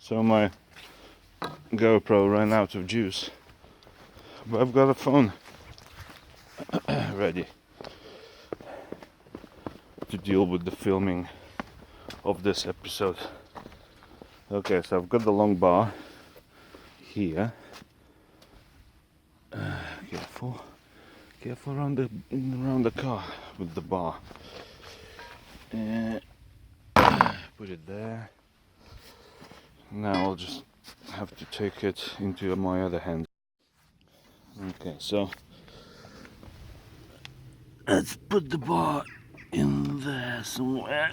So my GoPro ran out of juice, but I've got a phone ready to deal with the filming of this episode. Okay, so I've got the long bar here. Careful around the car with the bar. Put it there. Now I'll just have to take it into my other hand. Okay, so let's put the bar in there somewhere.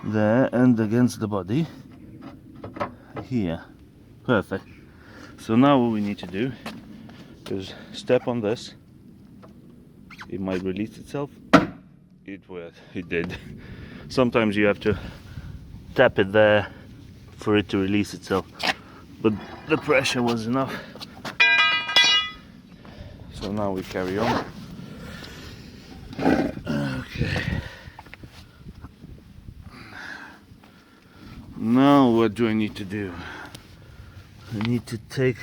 There, and against the body here. Perfect. So now what we need to do is step on this. It might release itself. It did. Sometimes you have to tap it there for it to release itself, but the pressure was enough. So now we carry on. Okay. Now what do I need to do? I need to take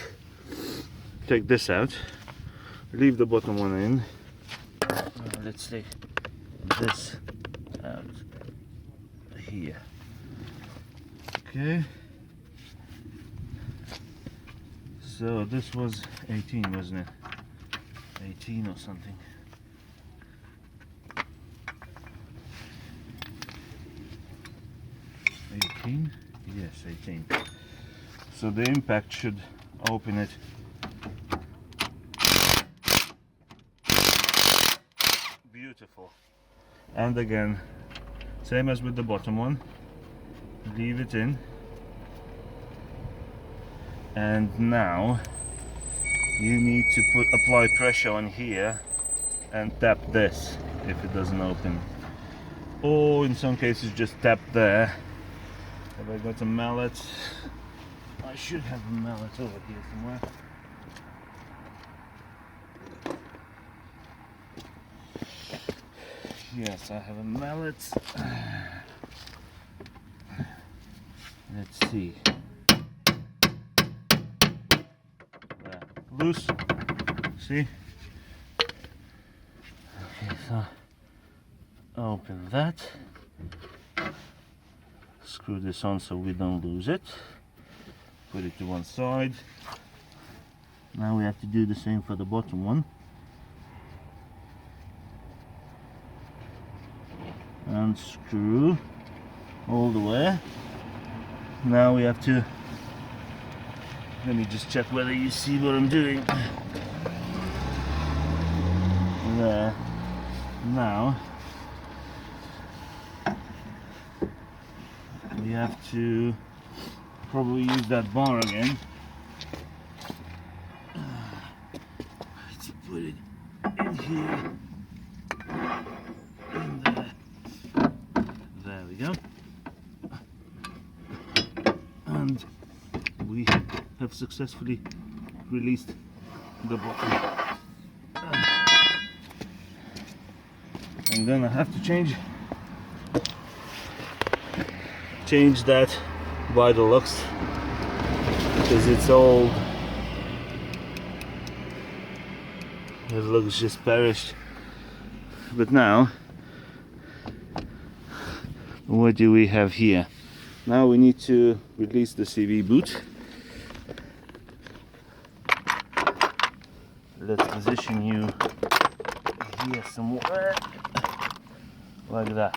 this out, leave the bottom one in. Let's take this out here. Okay. So this was 18, wasn't it? 18 or something. 18? Yes, 18. So the impact should open it. Beautiful. And again, same as with the bottom one, leave it in. And now you need to apply pressure on here and tap this if it doesn't open, or in some cases just tap there. Have I got a mallet? I should have a mallet over here somewhere. Yes, I have a mallet. Let's see. There. Loose. See? Okay, so open that. Screw this on so we don't lose it. Put it to one side. Now we have to do the same for the bottom one. Unscrew all the way. Now we have to, let me just check whether you see what I'm doing. There. Now we have to probably use that bar again to put it in here. In there. There we go. And we have successfully released the bottom. I'm gonna have to change that by the looks because it's old. It looks just perished. But now, what do we have here? Now we need to release the CV boot. Let's position you here somewhere, like that.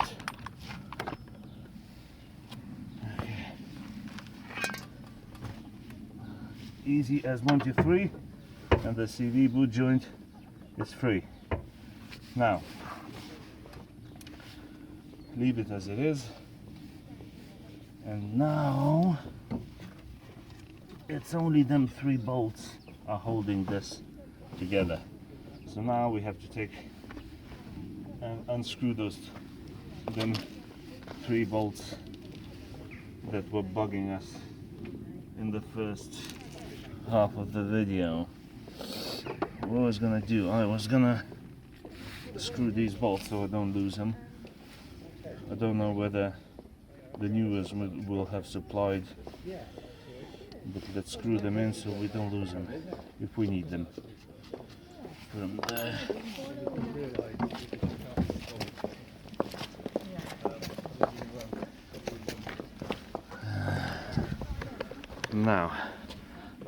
Okay. Easy as 1, 2, 3, and the CV boot joint is free. Now, leave it as it is. And now it's only them 3 bolts are holding this together. So now we have to take and unscrew them 3 bolts that were bugging us in the first half of the video. What I was gonna do, I was gonna screw these bolts so I don't lose them. I don't know whether the new ones will have supplied, but let's screw them in so we don't lose them if we need them. From there. Now,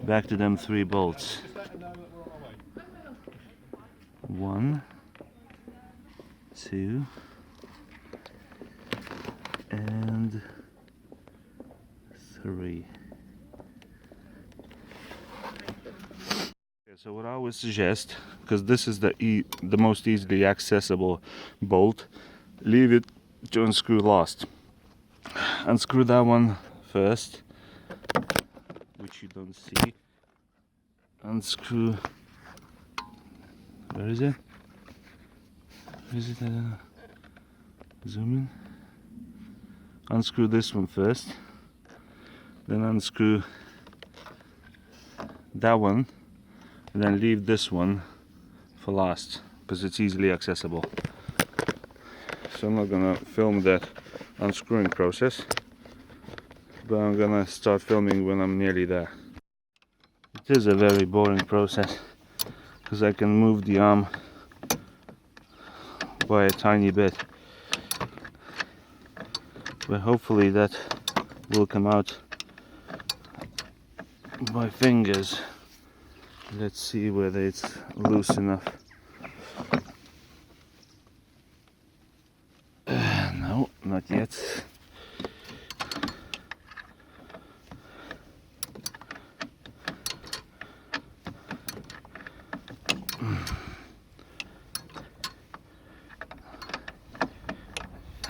back to them 3 bolts. 1, 2, and 3. So what I would suggest, because this is the most easily accessible bolt, leave it to unscrew last. Unscrew that one first, which you don't see. Unscrew. Where is it? Where is it? I don't know. Zoom in. Unscrew this one first. Then unscrew that one. And then leave this one for last, because it's easily accessible. So I'm not gonna film that unscrewing process, but I'm gonna start filming when I'm nearly there. It is a very boring process, because I can move the arm by a tiny bit, but hopefully that will come out by fingers. Let's see whether it's loose enough. No, not yet.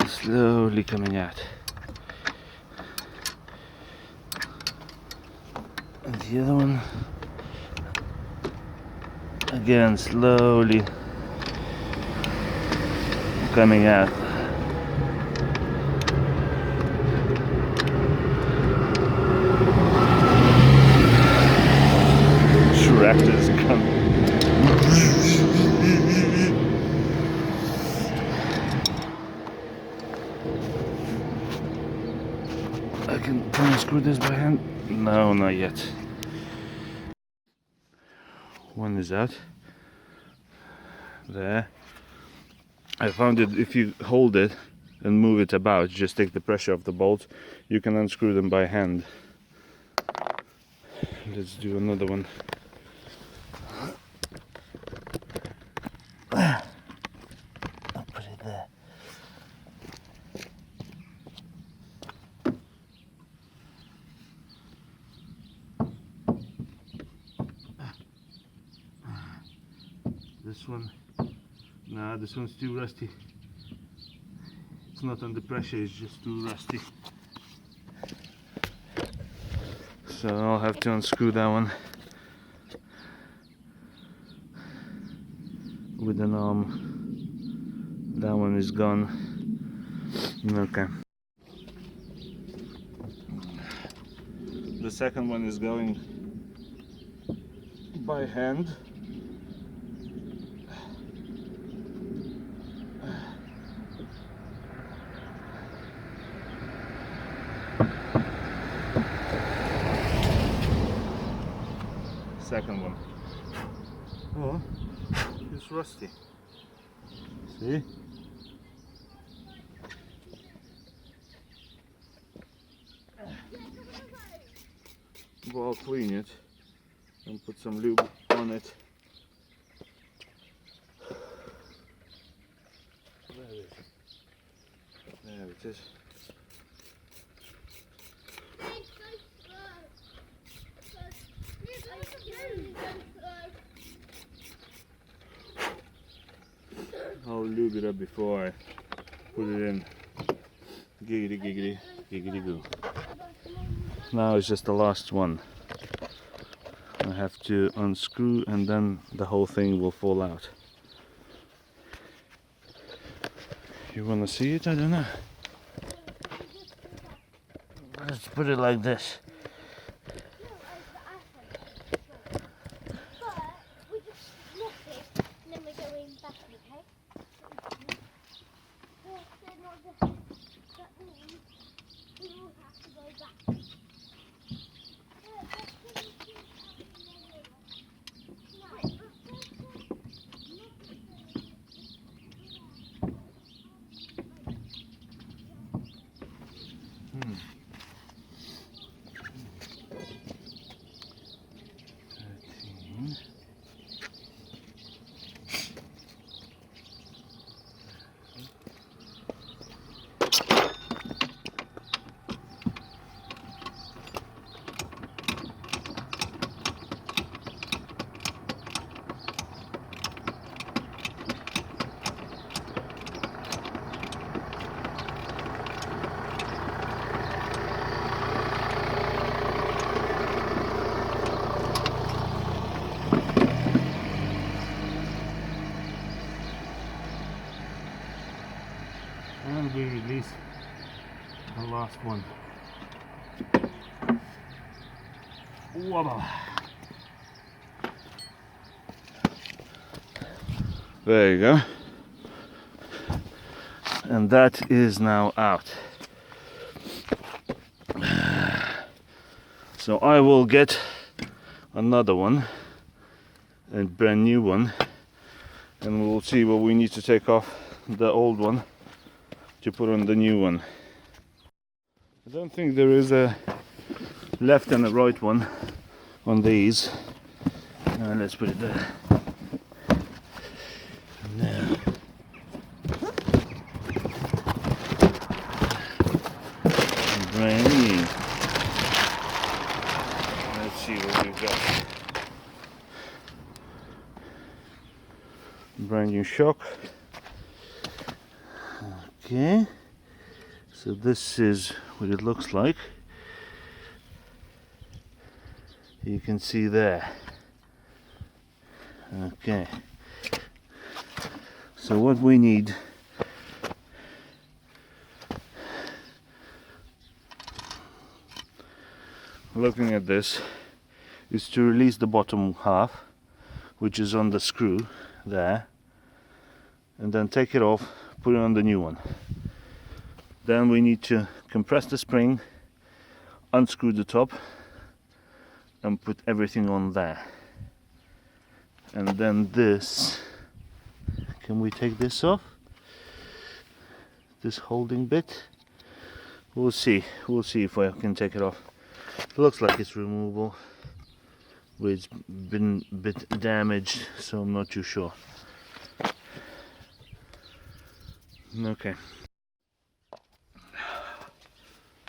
Slowly coming out. And the other one, again, slowly coming out. Tractors coming. Can I unscrew this by hand? No, not yet. One is out. There. I found that if you hold it and move it about, just take the pressure off the bolts, you can unscrew them by hand. Let's do another one. I'll put it there. This one, nah, this one's too rusty. It's not under pressure, it's just too rusty. So I'll have to unscrew that one with an arm. That one is gone. Okay. The second one is going by hand. Second one. Oh, it's rusty. See? Well, I'll clean it and put some lube on it. Where is it? There it is. I'll lube it up before I put it in. Giggity giggity giggity goo. Now it's just the last one. I have to unscrew and then the whole thing will fall out. You wanna see it? I don't know. Let's put it like this. And we release the last one. Voila. There you go. And that is now out. So I will get another one, a brand new one, and we'll see what we need to take off the old one to put on the new one. I don't think there is a left and a right one on these. Let's put it there. Now, brand new. Let's see what we've got. Brand new shock. Okay, so this is what it looks like. You can see there. Okay, so what we need, looking at this, is to release the bottom half, which is on the screw there, and then take it off, put it on the new one. Then we need to compress the spring, unscrew the top, and put everything on there. And then this, can we take this off? This holding bit? We'll see if I can take it off. It looks like it's removable, but it's been a bit damaged, so I'm not too sure.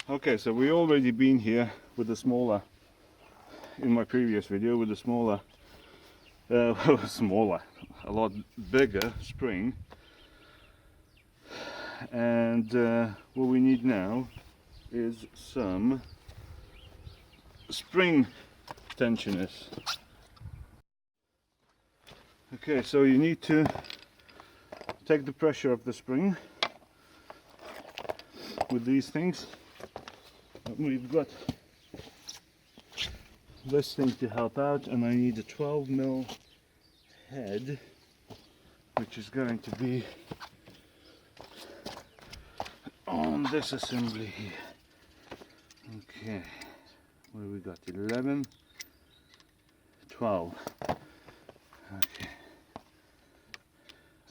Okay, so we already been here with the smaller, in my previous video, with the smaller, a lot bigger spring. And what we need now is some spring tensioners. Okay, so you need to take the pressure of the spring with these things. We've got this thing to help out, and I need a 12mm head, which is going to be on this assembly here. Okay, what have we got? 11, 12. Okay.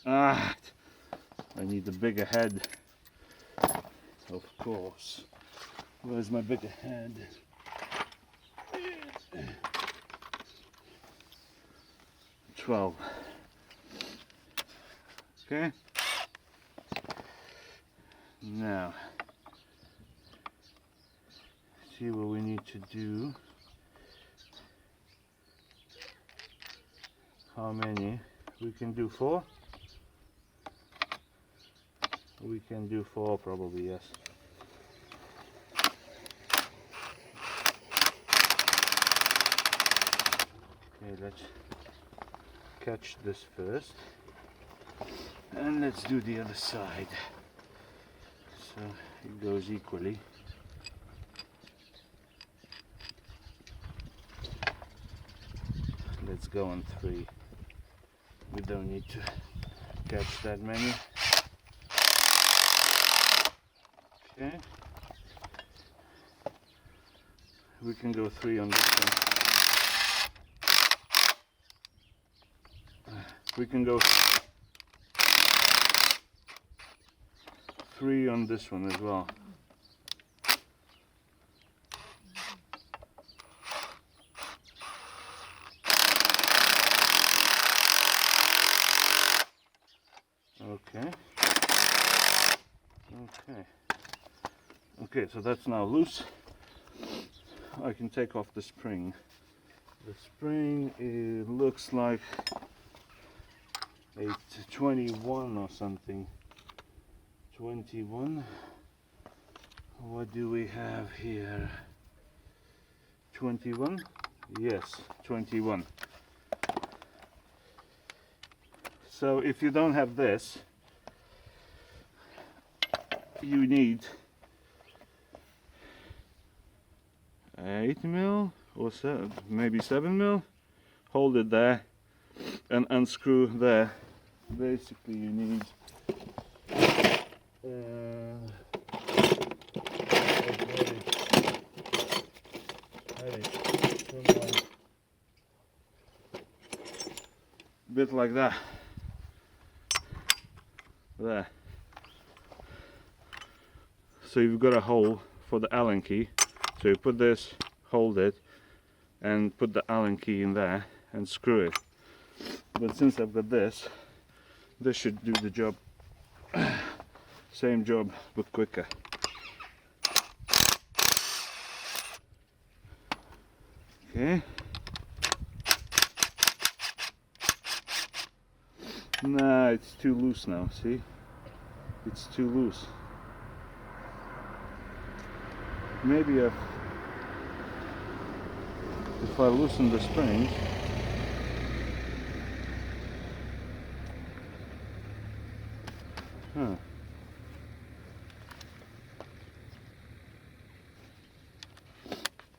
I need a bigger head, of course. Where's my bigger head? 12. Okay. Now, see what we need to do. How many? We can do 4. We can do 4 probably, yes. Okay, let's catch this first, and let's do the other side, so it goes equally. Let's go on 3. We don't need to catch that many. Okay, we can go 3 on this one. We can go 3 on this one as well. Okay. Okay, so that's now loose. I can take off the spring. The spring, it looks like a 21 or something. 21. What do we have here? 21? Yes, 21. So if you don't have this, you need 8 mil or maybe 7 mil. Hold it there and unscrew there. Basically you need bit like that. There. So you've got a hole for the Allen key. So you put this, hold it, and put the Allen key in there and screw it. But since I've got this should do the job. Same job, but quicker. Okay. Nah, it's too loose now, see? It's too loose. Maybe if I loosen the springs,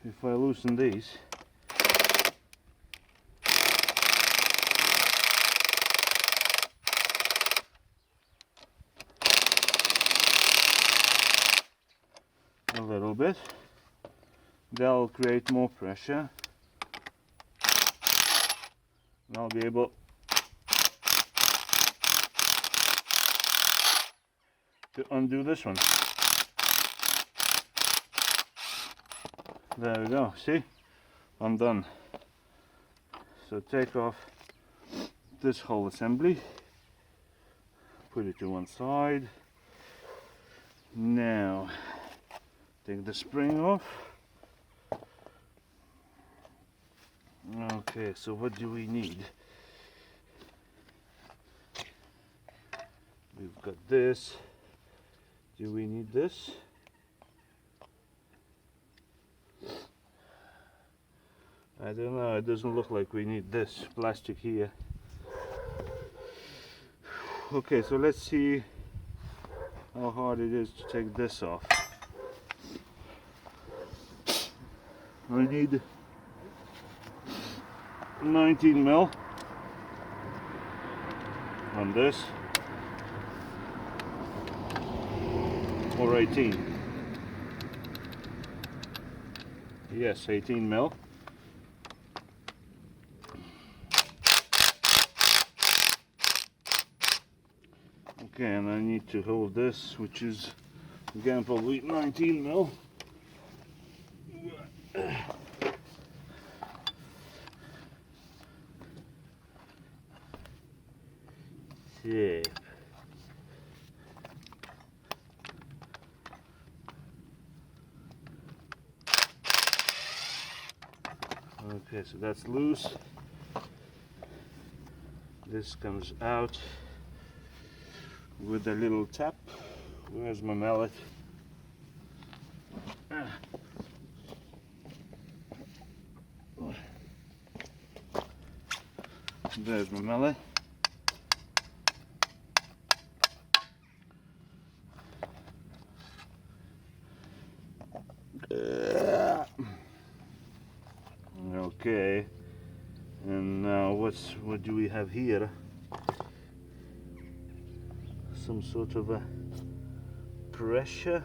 if I loosen these, a little bit, they'll create more pressure and I'll be able to undo this one. There we go, see? I'm done. So take off this whole assembly, put it to one side. Now take the spring off. Okay, so what do we need? We've got this. Do we need this? I don't know, it doesn't look like we need this plastic here. Okay, so let's see how hard it is to take this off. I need 19 mil on this, or 18. Yes, 18 mil. Okay, and I need to hold this, which is again probably 19 mil. Yeah. Okay, so that's loose. This comes out with a little tap. Where's my mallet? There's my mallet. Okay, and now what do we have here? Some sort of a pressure.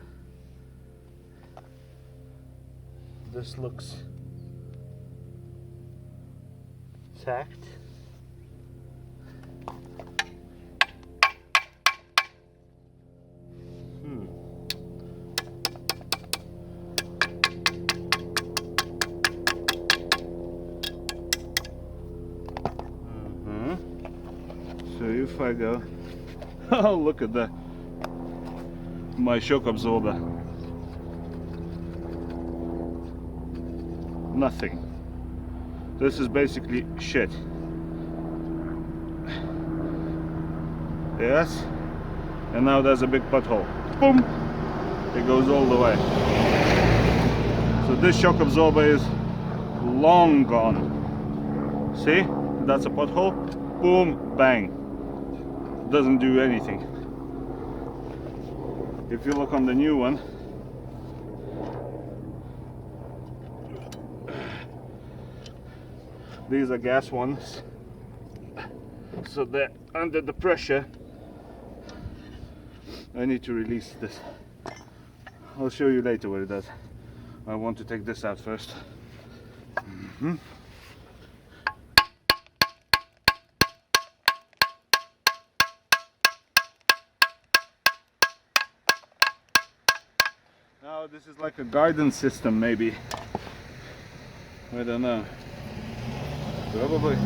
This looks tacked. So if I go, oh look at that, my shock absorber, nothing. This is basically shit. Yes, and now there's a big pothole. Boom! It goes all the way. So this shock absorber is long gone. See? That's a pothole. Boom! Bang! Doesn't do anything. If you look on the new one, these are gas ones, so they're under the pressure. I need to release this. I'll show you later what it does. I want to take this out first. Now this is like a guidance system, maybe. I don't know. Probably.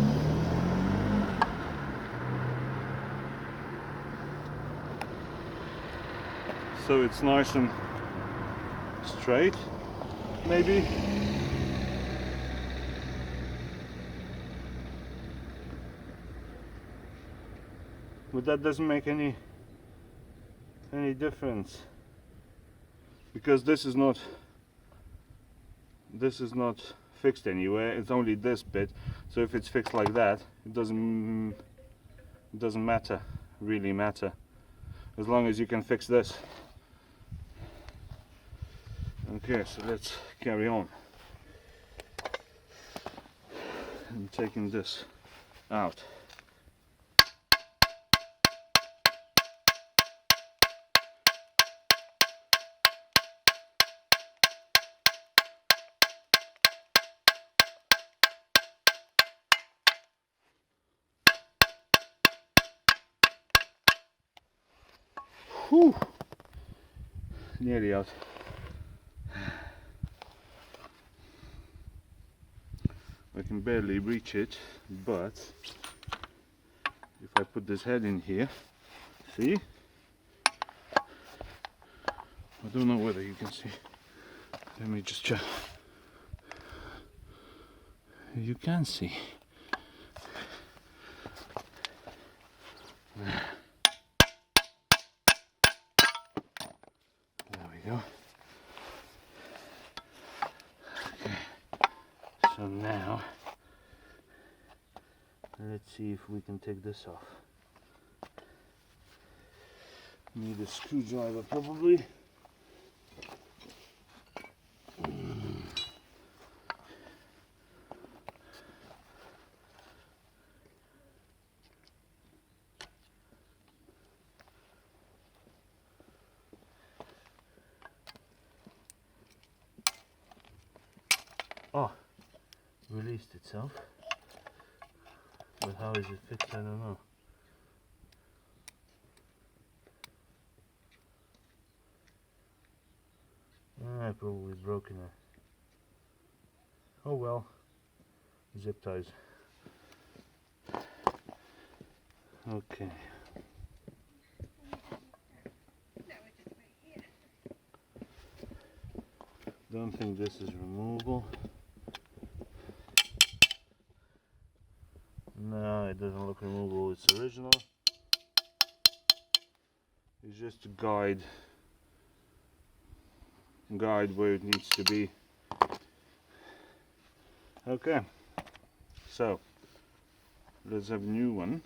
So it's nice and straight, maybe. But that doesn't make any difference, because this is not fixed anywhere. It's only this bit. So if it's fixed like that, it doesn't really matter, as long as you can fix this. Okay, so let's carry on. I'm taking this out. Whew. Nearly out. I can barely reach it, but if I put this head in here, see? I don't know whether you can see. Let me just check. You can see. Go. Okay, so now let's see if we can take this off. Need a screwdriver probably. Oh, released itself. But how is it fixed? I don't know. I probably broken it. Oh well. Zip ties. Okay. Don't think this is removable. No, it doesn't look removable. It's original. It's just to guide where it needs to be. Okay, so let's have a new one,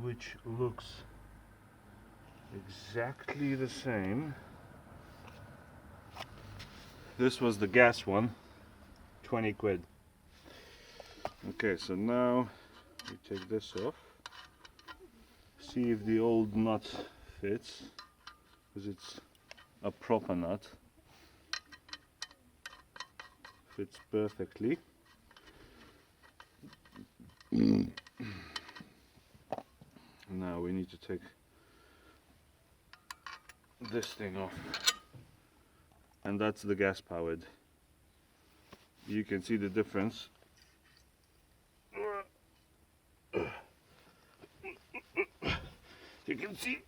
which looks exactly the same. This was the gas one, 20 quid. Okay, so now we take this off, see if the old nut fits, because it's a proper nut. Fits perfectly. Now we need to take this thing off, and that's the gas powered. You can see the difference. You can see.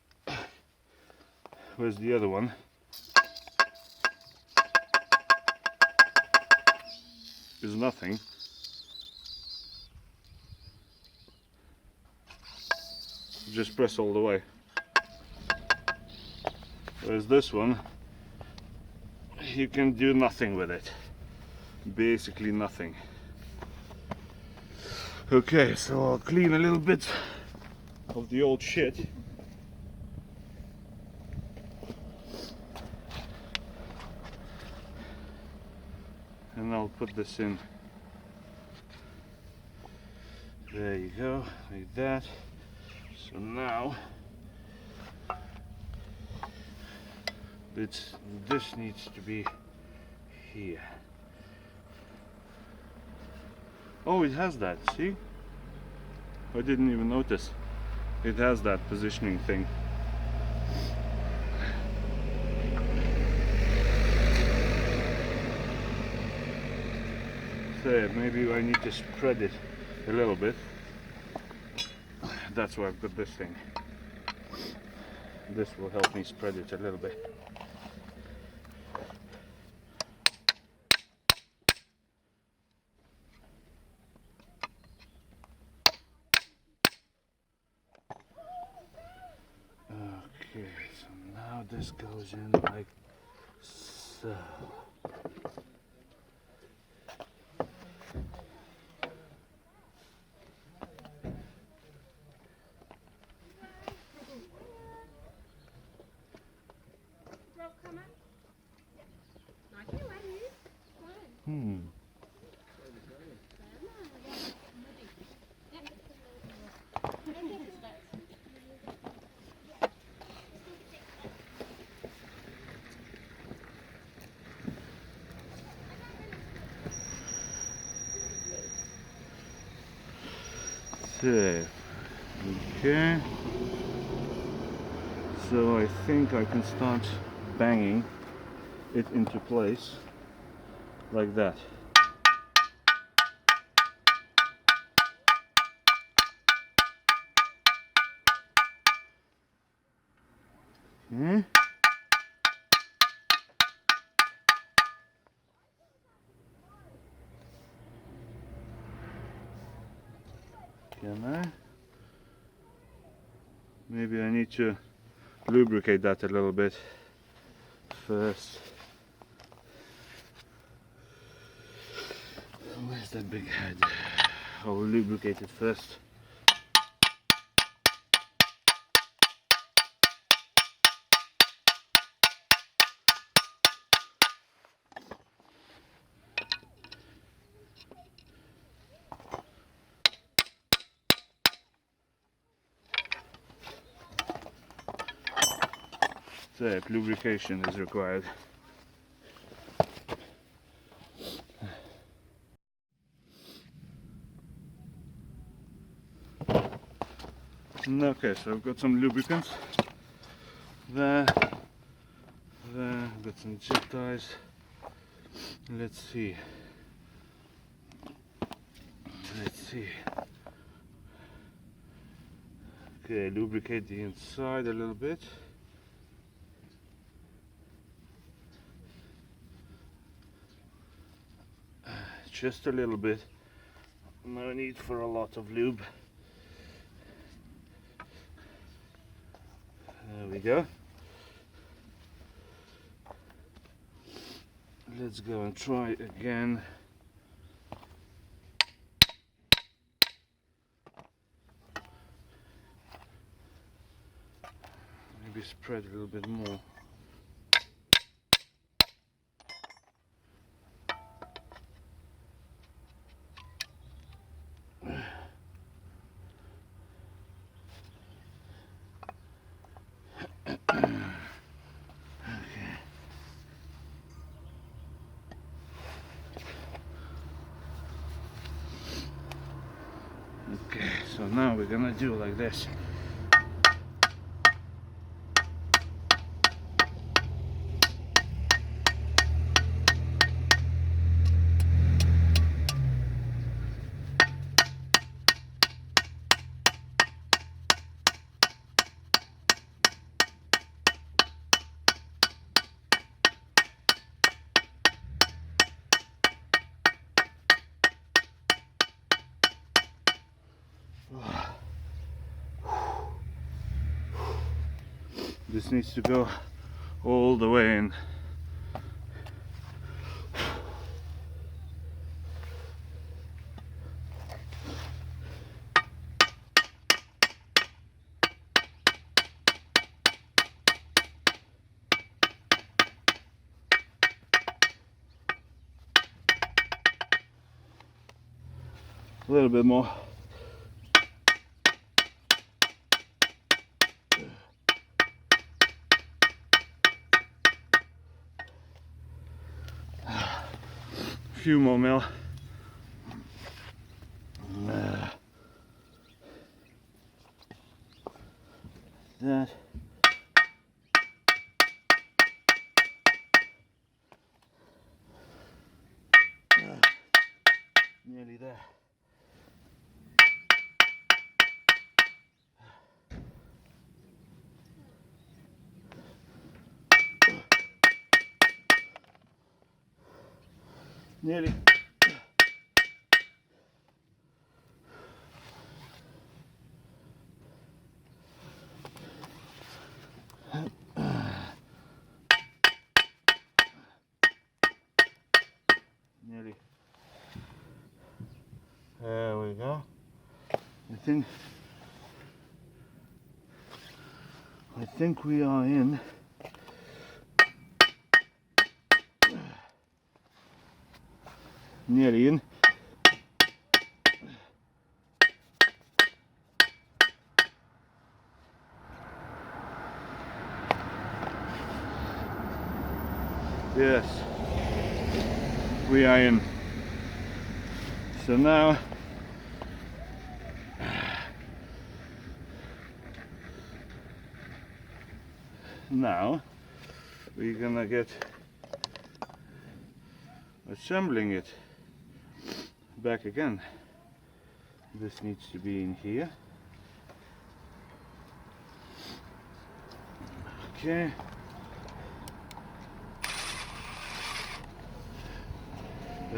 Where's the other one? There's nothing. Just press all the way. Whereas this one, you can do nothing with it. Basically nothing. Okay, so I'll clean a little bit of the old shit. And I'll put this in. There you go, like that. So now this needs to be here. Oh, it has that, see? I didn't even notice. It has that positioning thing. So maybe I need to spread it a little bit. That's why I've got this thing. This will help me spread it a little bit. Okay, so now this goes in like so. So, okay. So I think I can start banging it into place like that. Okay. Can I? Maybe I need to lubricate that a little bit first. Where's that big head? I'll lubricate it first. So lubrication is required. Okay, so I've got some lubricants there, I've got some zip ties. Let's see. Okay, lubricate the inside a little bit. Just a little bit. No need for a lot of lube. There we go. Let's go and try again. Maybe spread a little bit more. Okay. now we're gonna do like this. This needs to go all the way in. A little bit more. Few more mil. That. Nearly there. Nearly. Nearly. There we go. I think we are in. Nearly in. Yes, we are in. So now we're gonna get assembling it back again. This needs to be in here. Okay. I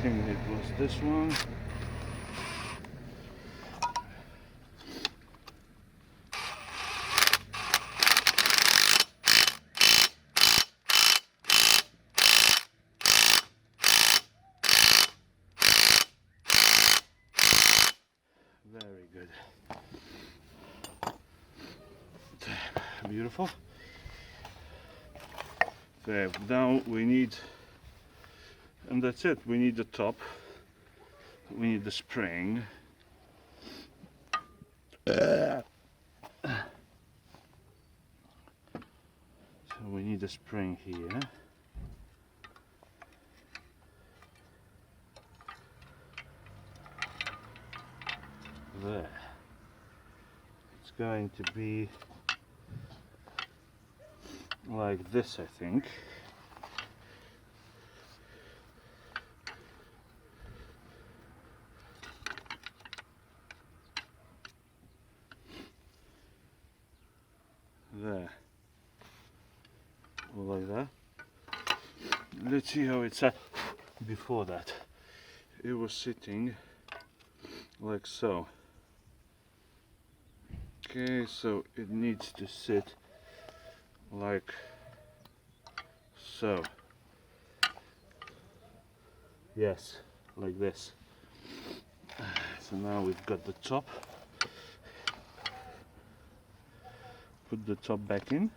think it was this one. Very good. Beautiful. So now we need, and that's it, we need the top, we need the spring. So we need a spring here. There. It's going to be like this, I think. There. Or like that. Let's see how it's at. Before that, it was sitting like so. Okay, so it needs to sit like so. Yes, like this. So now we've got the top. Put the top back in.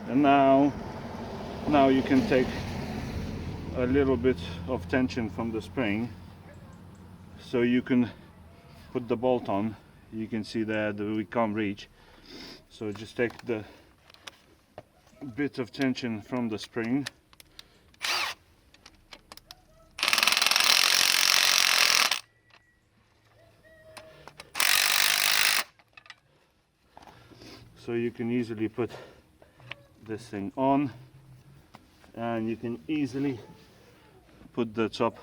And now you can take a little bit of tension from the spring, so you can put the bolt on. You can see there that we can't reach, so just take the bit of tension from the spring. So you can easily put this thing on, and you can easily put the top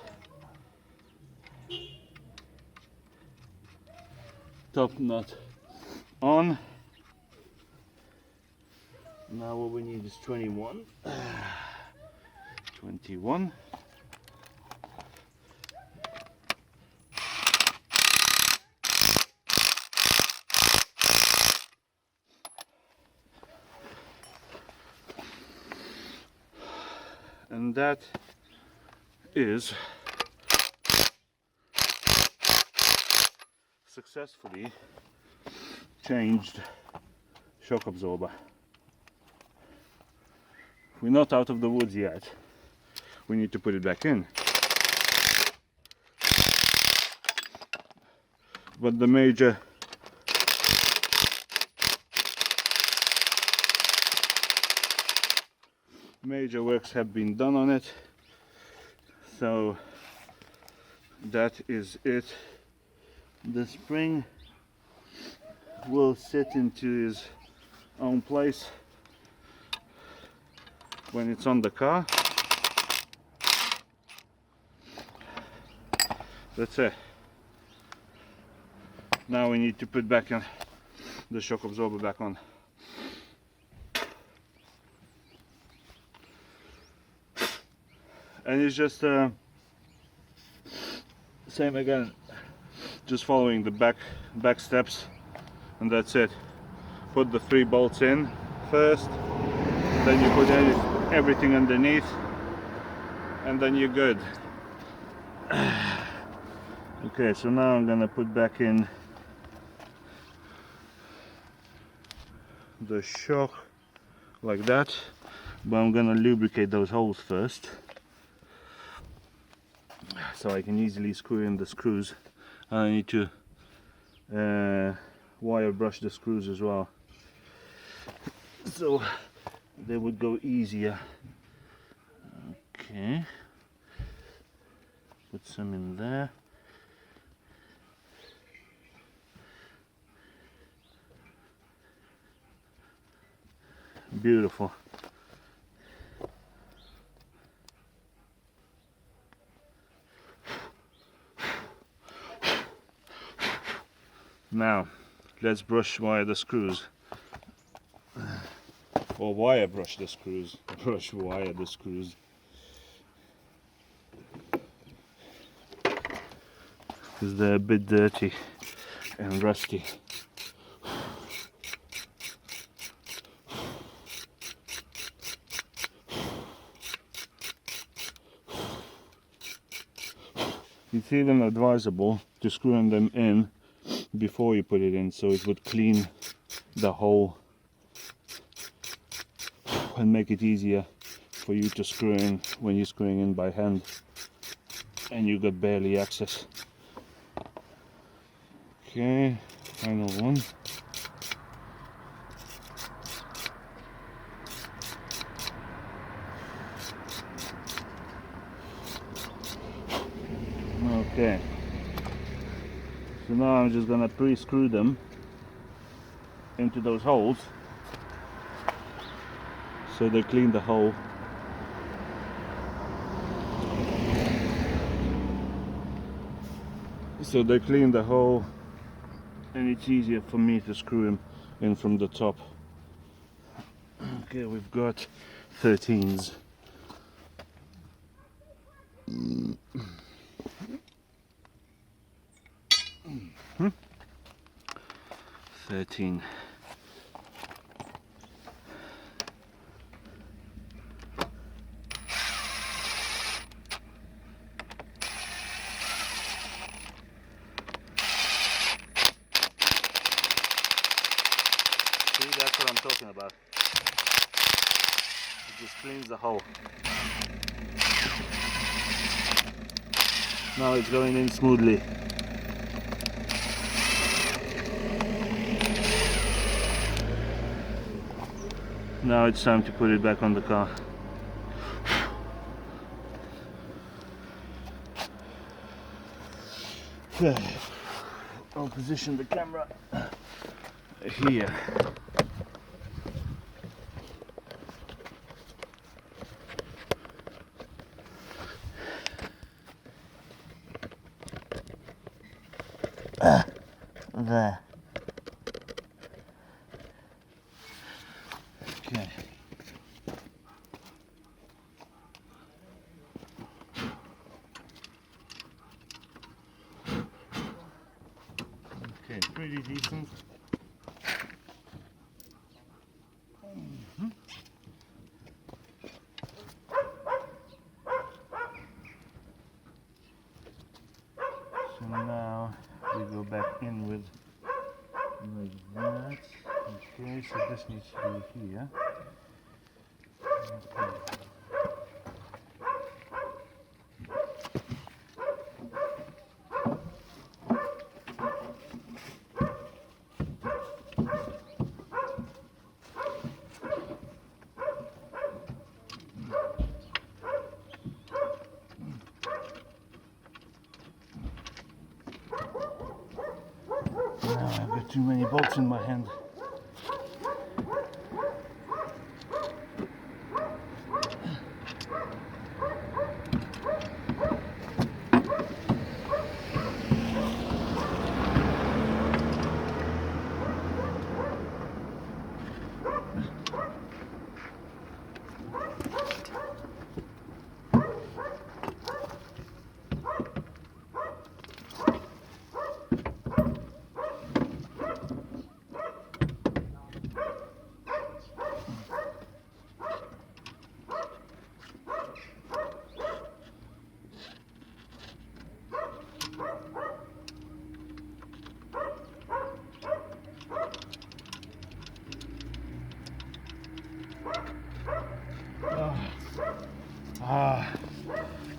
nut on. Now what we need is 21. 21. And that is successfully changed shock absorber. We're not out of the woods yet. We need to put it back in. But the major works have been done on it. So that is it. The spring will sit into his own place when it's on the car. That's it. Now we need to put back on the shock absorber back on. And it's just same again, just following the back steps, and that's it. Put the 3 bolts in first, then you put everything underneath, and then you're good. Okay, so now I'm gonna put back in the shock like that, but I'm gonna lubricate those holes first so I can easily screw in the screws. I need to wire brush the screws as well, so they would go easier. Okay, put some in there. Beautiful. Now let's wire the screws, or wire brush the screws. Wire the screws, because they're a bit dirty and rusty. It's even advisable to screw them in before you put it in, so it would clean the hole and make it easier for you to screw in when you're screwing in by hand and you got barely access. Okay, final one. Okay, so now I'm just gonna pre-screw them into those holes so they clean the hole. And it's easier for me to screw them in from the top. Okay, we've got 13s. 13. See, that's what I'm talking about. It just cleans the hole. Now it's going in smoothly. Now it's time to put it back on the car. Okay, I'll position the camera here. There. Okay. Okay, pretty decent. So now we go back in with like that. Okay, so this needs to be here. Okay. Now I've got too many bolts in my hand.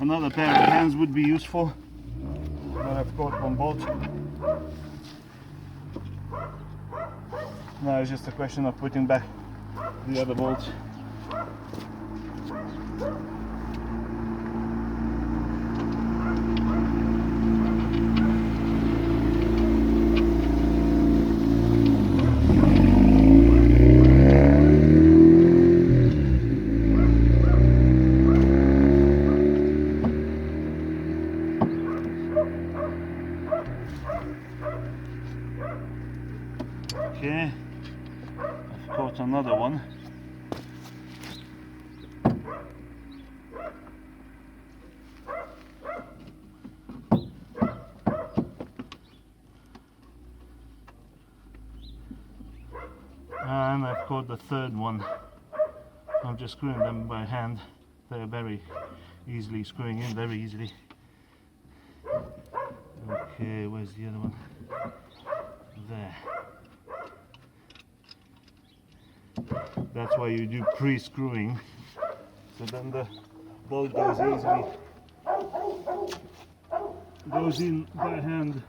Another pair of hands would be useful, but I've got one bolt. Now it's just a question of putting back the other bolts. Okay, I've caught another one. And I've caught the third one. I'm just screwing them by hand. They're very easily screwing in, very easily. Okay, where's the other one? There. That's why you do pre-screwing, so then the bolt goes in by hand.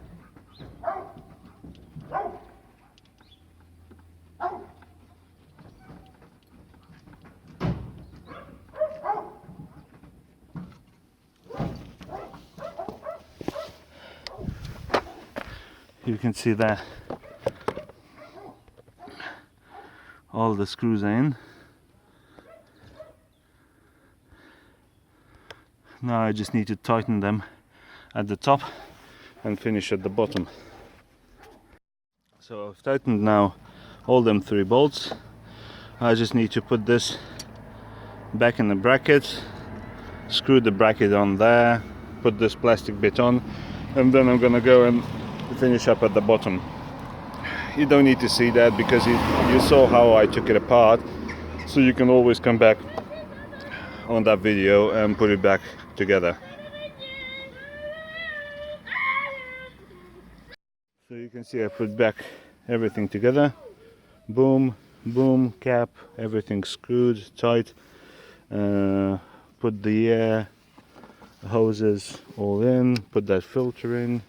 You can see that all the screws are in. Now I just need to tighten them at the top and finish at the bottom. So I've tightened now all them 3 bolts. I just need to put this back in the bracket, screw the bracket on there, put this plastic bit on, and then I'm gonna go and finish up at the bottom. You don't need to see that because you saw how I took it apart, so you can always come back on that video and put it back together. So you can see I put back everything together. Boom, boom, cap, everything screwed tight. Put the air hoses all in, put that filter in,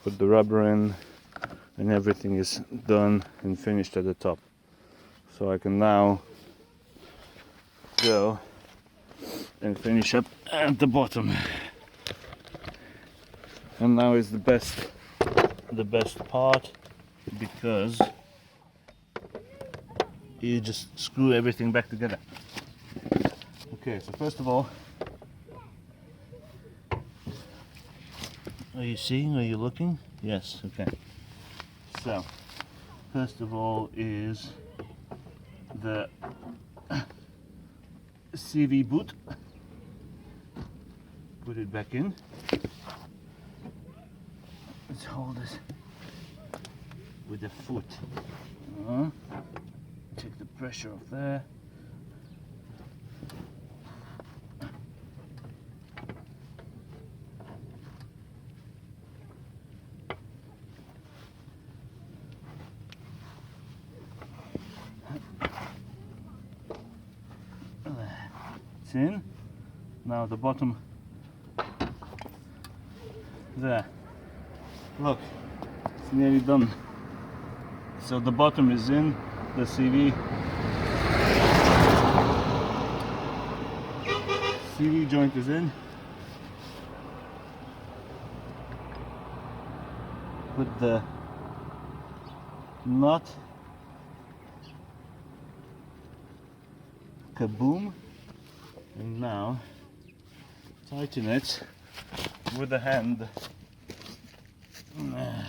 put the rubber in, and everything is done and finished at the top. So I can now go and finish up at the bottom. And now is the best part, because you just screw everything back together. Okay, so first of all, are you seeing? Are you looking? Yes, okay. So, first of all is the CV boot. Put it back in. Let's hold this with the foot. Take the pressure off there. It's in. Now the bottom there. Look, it's nearly done. So the bottom is in, the CV joint is in. Put the nut, kaboom, and now tighten it with the hand. There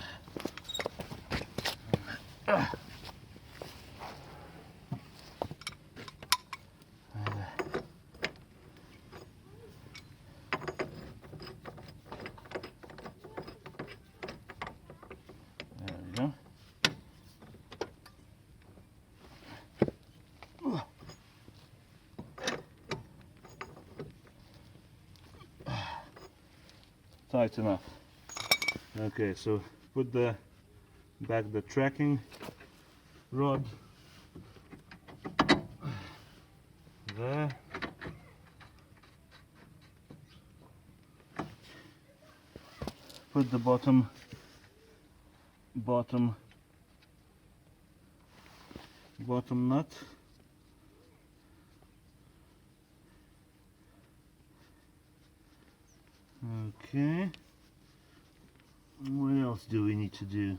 we go. Tight enough. Okay, so put back the tracking rod there. Put the bottom nut. Okay. What else do we need to do?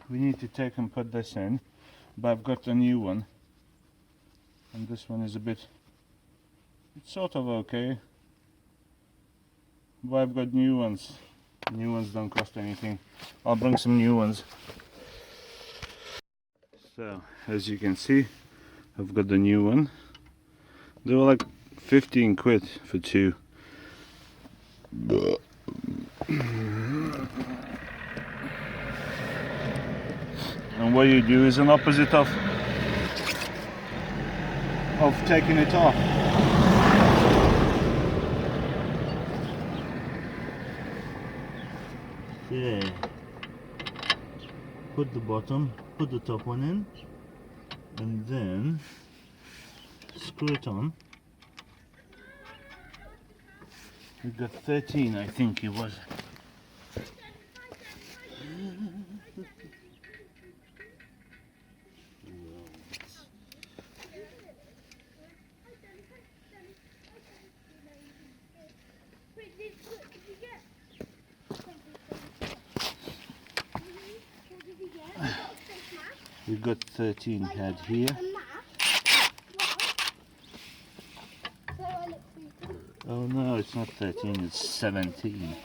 We need to take and put this in, but I've got a new one, and this one is it's sort of okay, but I've got new ones. New ones don't cost anything. I'll bring some new ones. So, as you can see, I've got the new one. They were like 15 quid for two. And what you do is an opposite of taking it off. Okay. Put the top one in, and then screw it on. We've got 13, I think it was. We've got 13 head here. Oh no, it's not 13, it's 17.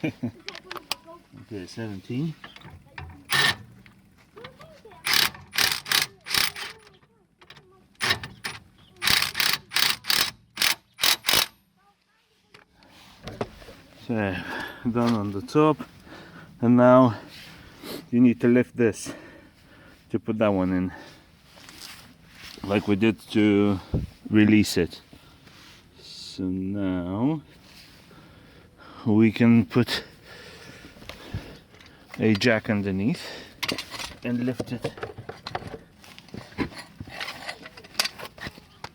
Okay, 17. So, done on the top, and now you need to lift this to put that one in, like we did to release it. So now we can put a jack underneath and lift it,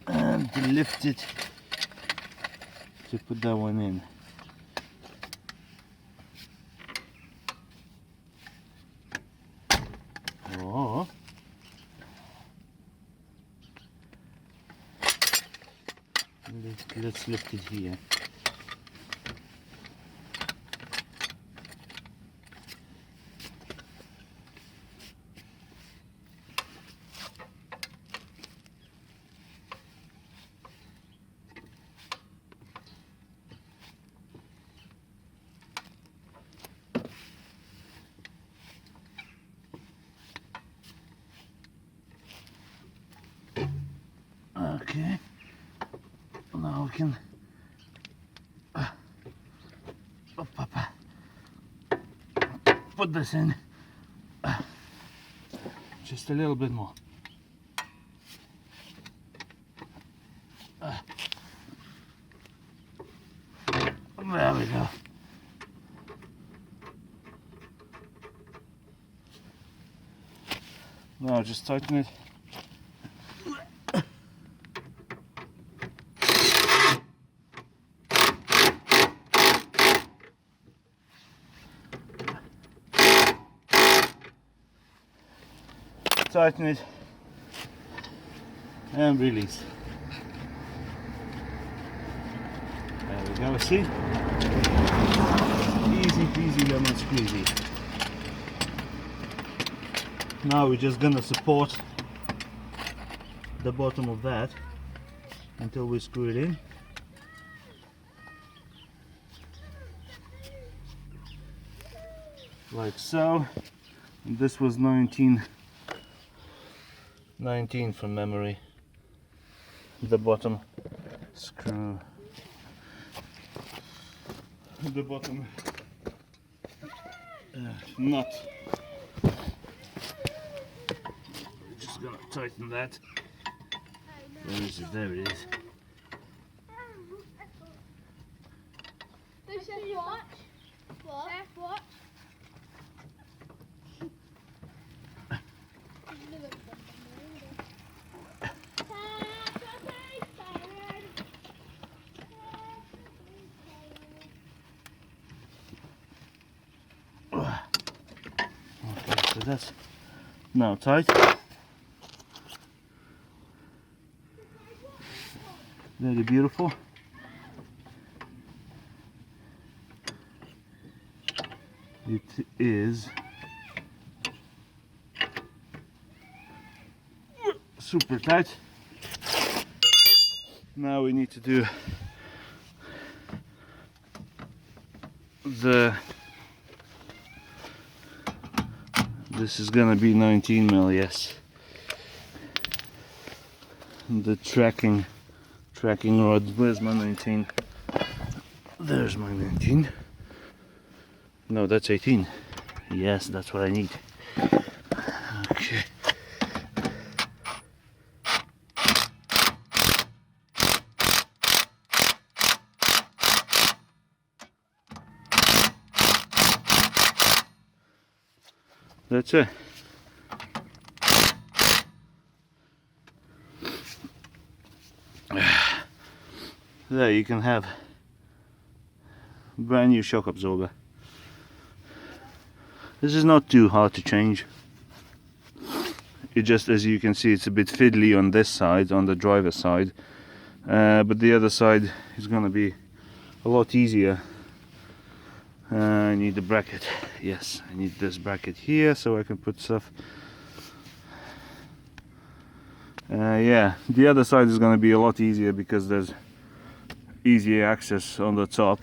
and to lift it to put that one in. Or let's lift it here. Okay, now we can put this in just a little bit more. There we go. Now just tighten it. Tighten it and release. There we go, see? Easy peasy lemon squeezy. Now we're just gonna support the bottom of that until we screw it in. Like so. And this was 19 from memory. The bottom screw. The bottom nut. Just gonna tighten that. Where is it? There it is. This is watch. What? Watch. Okay, so that's now tight. Very beautiful. It is super tight. Now we need to do this is gonna be 19 mil, yes. The tracking rod. Where's my 19? There's my 19. No, that's 18. Yes, that's what I need. Okay. That's it. There you can have brand new shock absorber. This is not too hard to change. It just, as you can see, it's a bit fiddly on this side, on the driver's side, but the other side is going to be a lot easier. I need the bracket. Yes, I need this bracket here so I can put stuff. Yeah, the other side is going to be a lot easier because there's easier access on the top,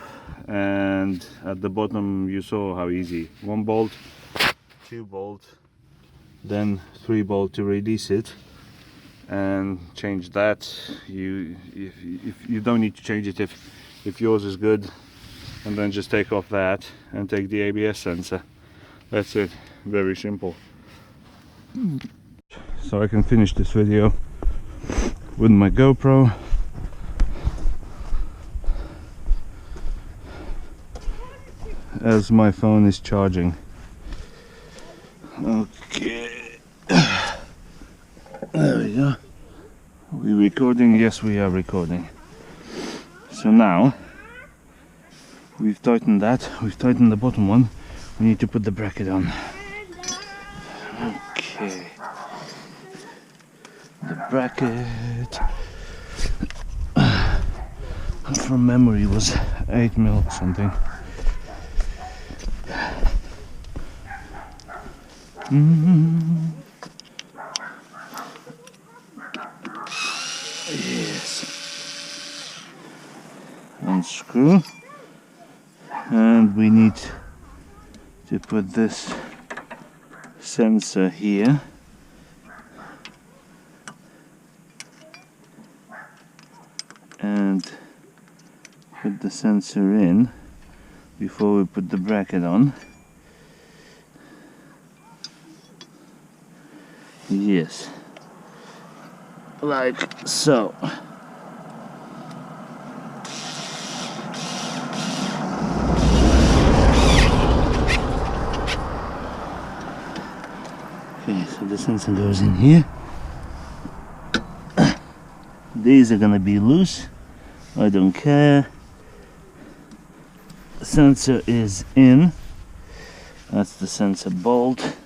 and at the bottom you saw how easy. 1 bolt, 2 bolt, then 3 bolt to release it, and change that. If you don't need to change it if yours is good, and then just take off that and take the ABS sensor. That's it. Very simple. So I can finish this video with my GoPro. As my phone is charging. Okay. There we go. Are we recording? Yes, we are recording. So now we've tightened that, we've tightened the bottom one, we need to put the bracket on. Okay. The bracket. from memory it was 8 mil or something. Yes. Unscrew. And we need to put this sensor here. And put the sensor in before we put the bracket on. Yes, like so. Okay, so the sensor goes in here. These are gonna be loose. I don't care. The sensor is in. That's the sensor bolt.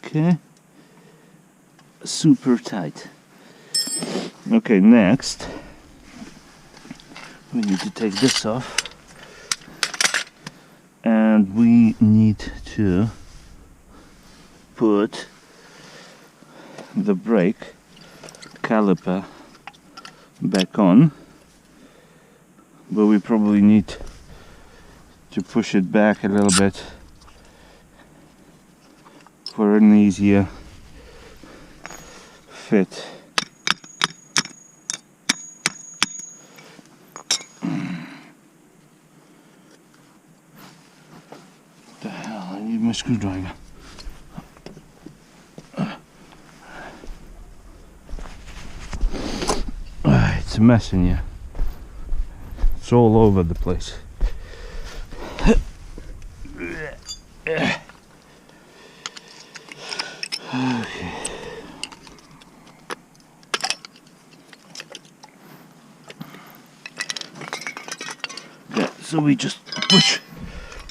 Okay, super tight. Okay, next we need to take this off, and we need to put the brake caliper back on, but we probably need to push it back a little bit for an easier fit. What the hell, I need my screwdriver. It's a mess in here. It's all over the place. Okay. Yeah, so we just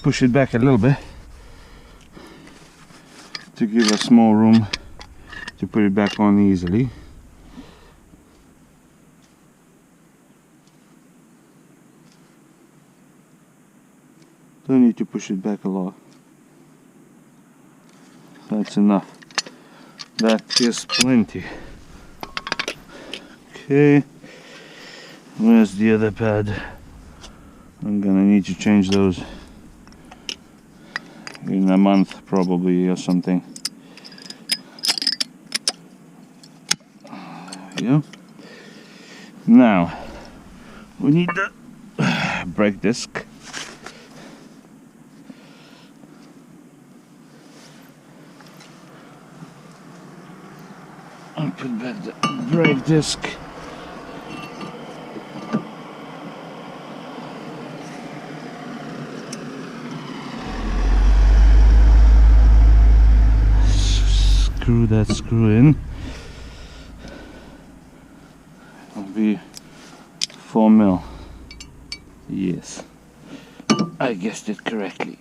push it back a little bit to give us more room to put it back on easily. Don't need to push it back a lot. That's enough. That is plenty. Okay, where's the other pad? I'm gonna need to change those in a month probably or something. There we go. Now we need the brake disc. I'll put back the brake disc. Screw that screw in. It'll be 4 mil. Yes, I guessed it correctly.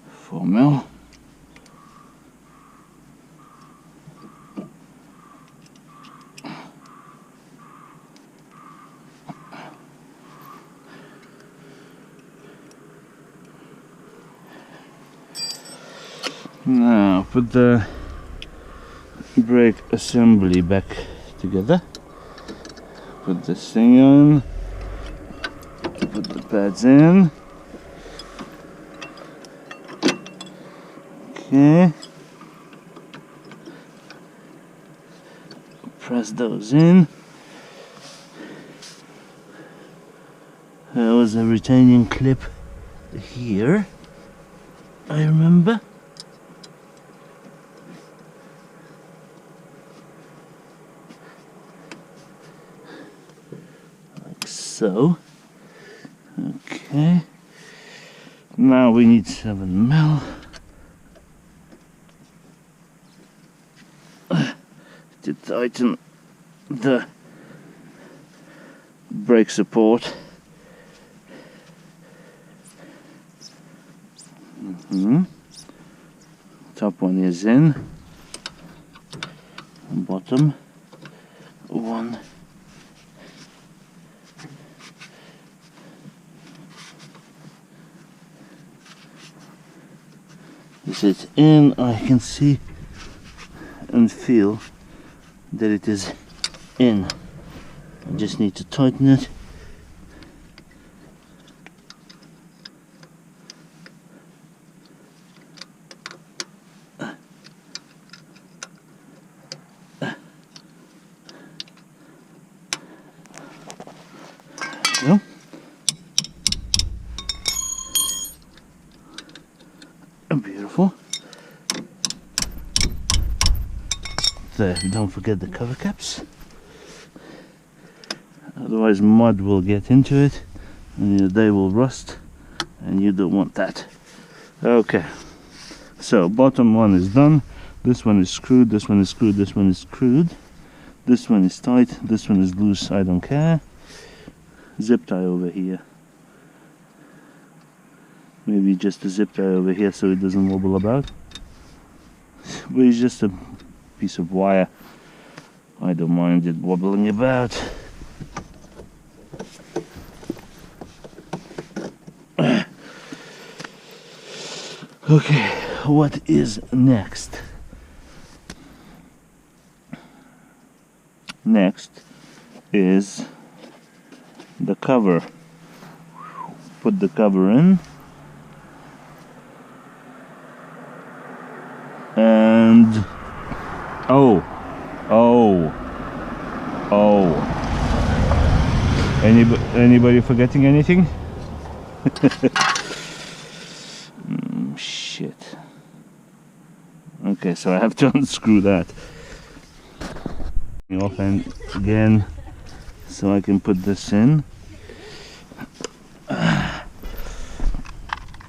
4 mil. Now put the brake assembly back together. Put this thing on. Put the pads in. Okay. Press those in. There was a retaining clip here, I remember. So, okay, now we need 7 mil to tighten the brake support. Top one is in. Bottom one. This is in. I can see and feel that it is in. I just need to tighten it. Go. Beautiful. There, don't forget the cover caps. Otherwise mud will get into it and they will rust, and you don't want that. Okay, so bottom one is done. This one is screwed, this one is screwed, this one is screwed. This one is tight, this one is loose, I don't care. Zip tie over here. Maybe just a zip tie over here so it doesn't wobble about. But it's just a piece of wire. I don't mind it wobbling about. Okay, what is next? Next is the cover. Put the cover in. And oh. Anybody forgetting anything? Shit. Okay, so I have to unscrew that off and again, so I can put this in.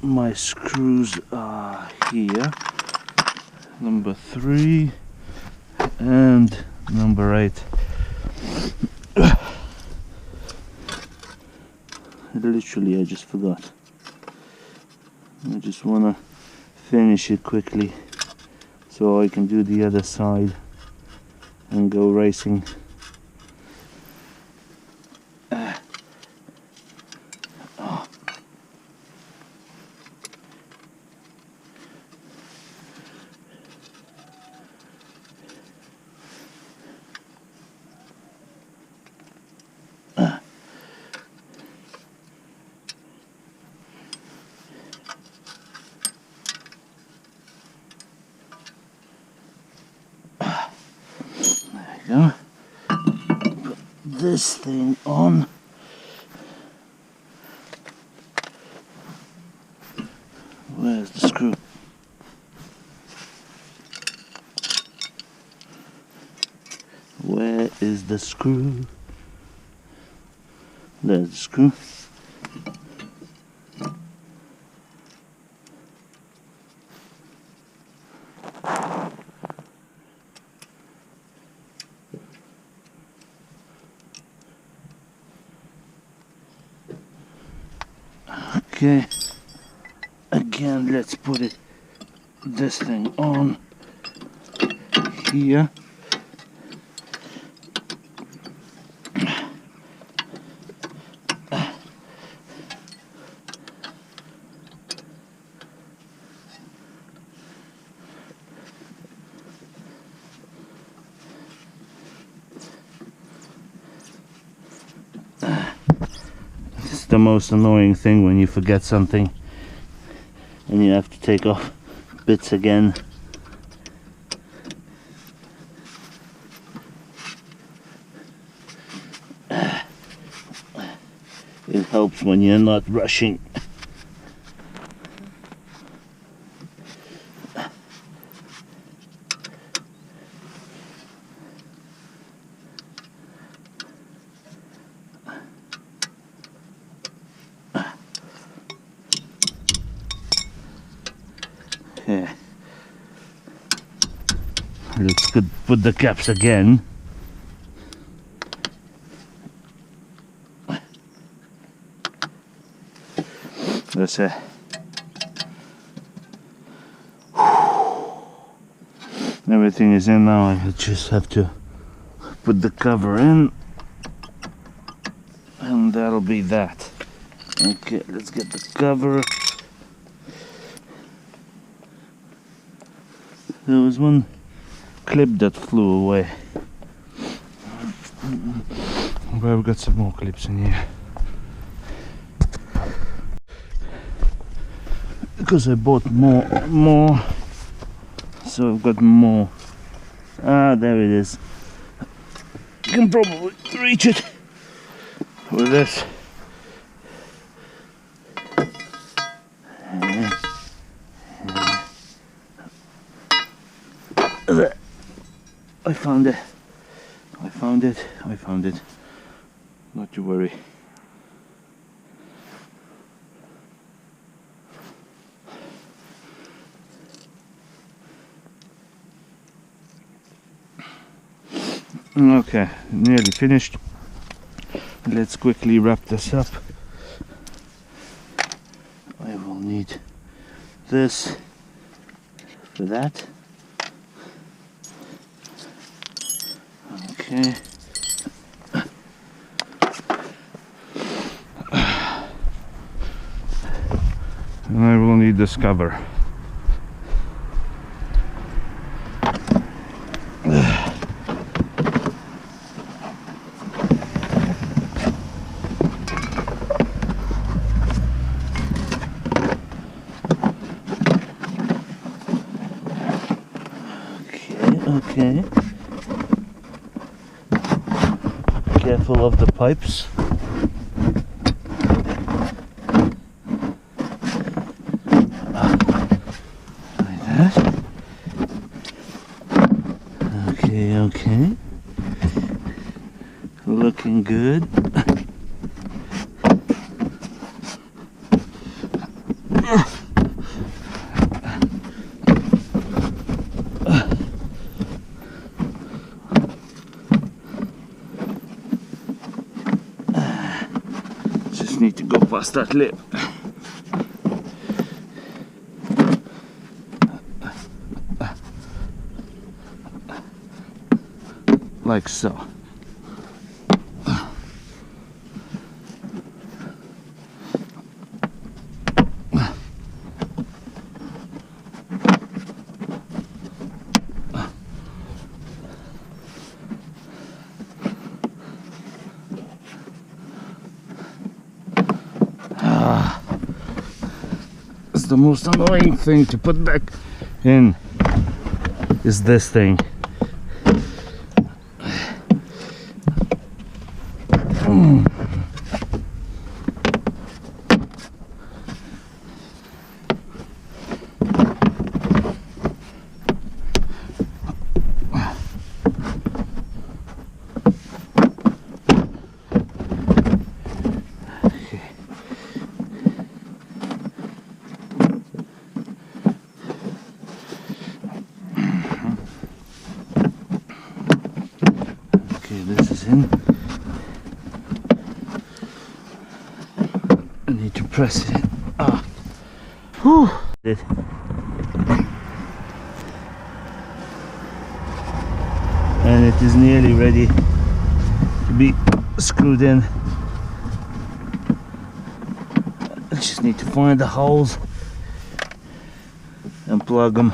My screws are here, number 3 and number 8. Literally, I just forgot. I just wanna finish it quickly so I can do the other side and go racing. Go. Put this thing on. Where's the screw? Where is the screw? There's the screw. Okay, again, let's put this thing on here. The most annoying thing when you forget something and you have to take off bits again. It helps when you're not rushing. Okay. Let's put the caps again. That's it. Everything is in now. I just have to put the cover in, and that'll be that. Okay, let's get the cover. There was one clip that flew away, but I've got some more clips in here because I bought more, so I've got more. Ah, there it is. You can probably reach it with this. I found it. I found it. I found it. Not to worry. Okay, nearly finished. Let's quickly wrap this up. I will need this for that. Okay. And I will need this cover. Okay. Careful of the pipes. Like that. Okay, okay. Looking good. Need to go past that lip. Like so. The most annoying thing to put back in is this thing. This is in. I need to press it in. Ah. Whew. And it is nearly ready to be screwed in. I just need to find the holes and plug them.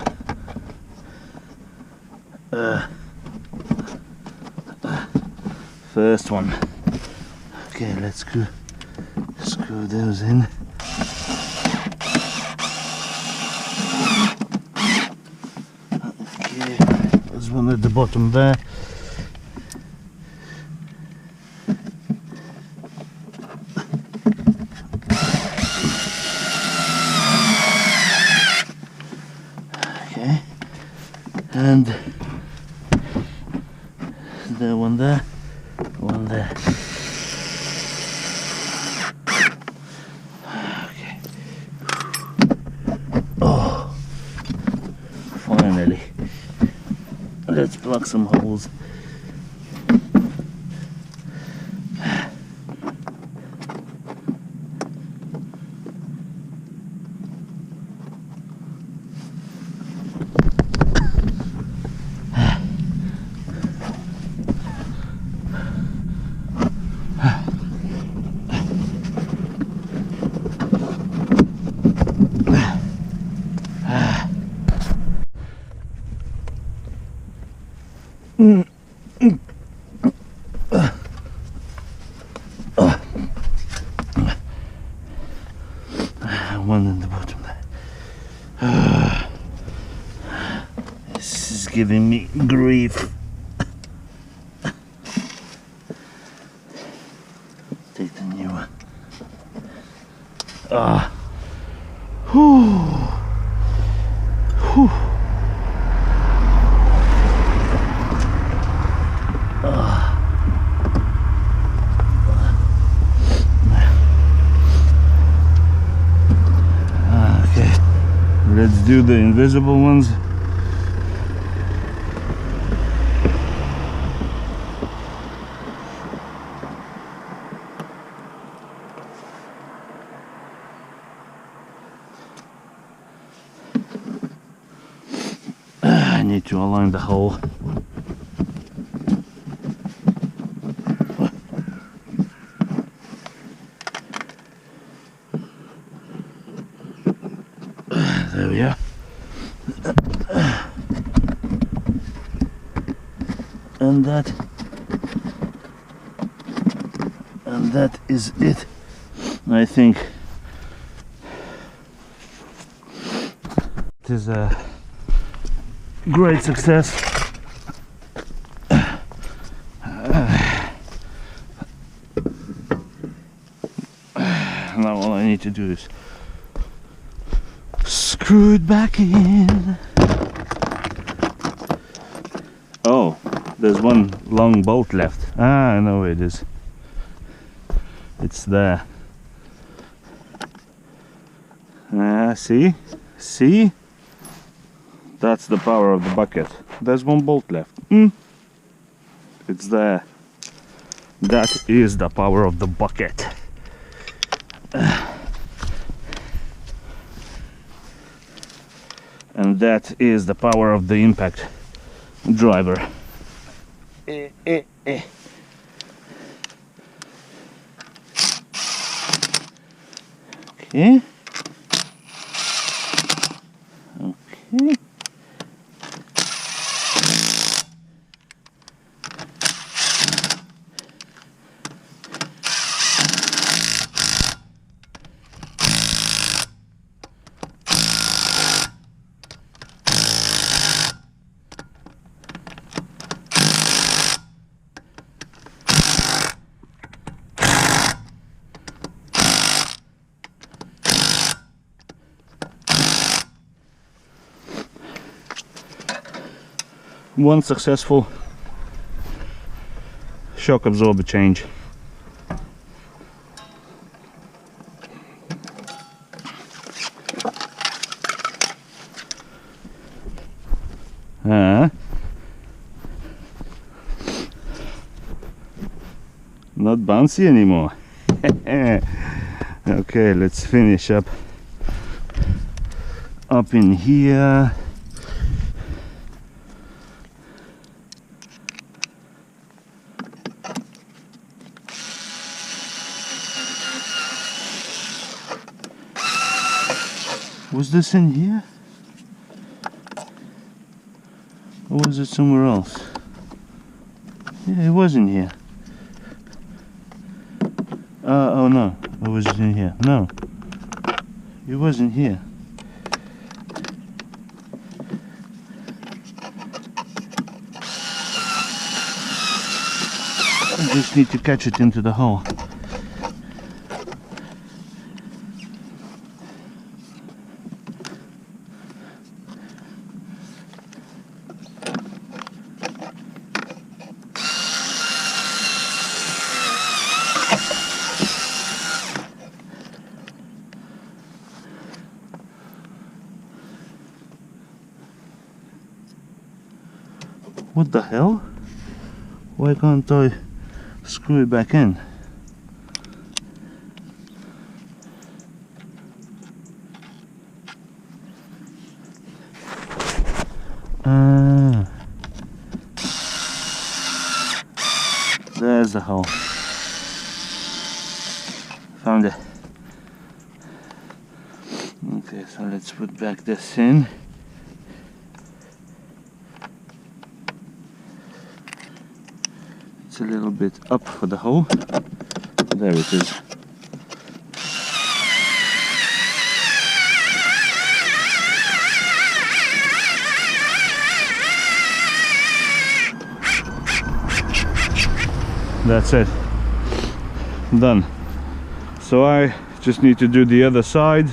First one. Okay, let's screw those in. Okay, there's one at the bottom there. Okay, and the one there. One there. Okay. Oh, finally. Let's plug some holes. One in the bottom there. This is giving me grief. Take the new one. Whew. Whew. Okay, let's do the invisible ones. I need to align the hole. There we are. And that is it, I think. It is a great success. Now all I need to do is screw it back in. Oh, there's one long bolt left. Ah, I know where it is. It's there. See? See? That's the power of the bucket. There's one bolt left. It's there. That is the power of the bucket. And that is the power of the impact driver. Okay. Okay. One successful shock absorber change. Not bouncy anymore. Okay, let's finish up in here. Was this in here? Or was it somewhere else? Yeah, it was in here. Oh no, or was it in here? No, it wasn't here. I just need to catch it into the hole. What the hell? Why can't I screw it back in? There's the hole. Found it. Okay, so let's put back this in. it's a little bit up for the hole. There it is. That's it. Done. So I just need to do the other side,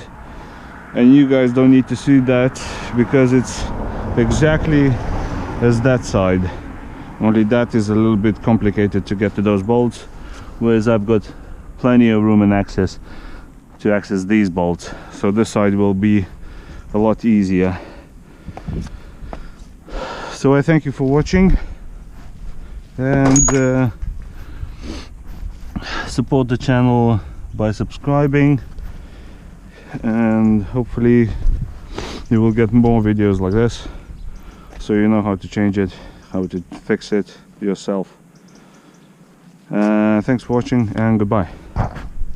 and you guys don't need to see that because it's exactly as that side, only that is a little bit complicated to get to those bolts, whereas I've got plenty of room and access to access these bolts, so this side will be a lot easier. So I thank you for watching, and support the channel by subscribing, and hopefully you will get more videos like this, so you know how to change it, how to fix it yourself. Thanks for watching, and goodbye.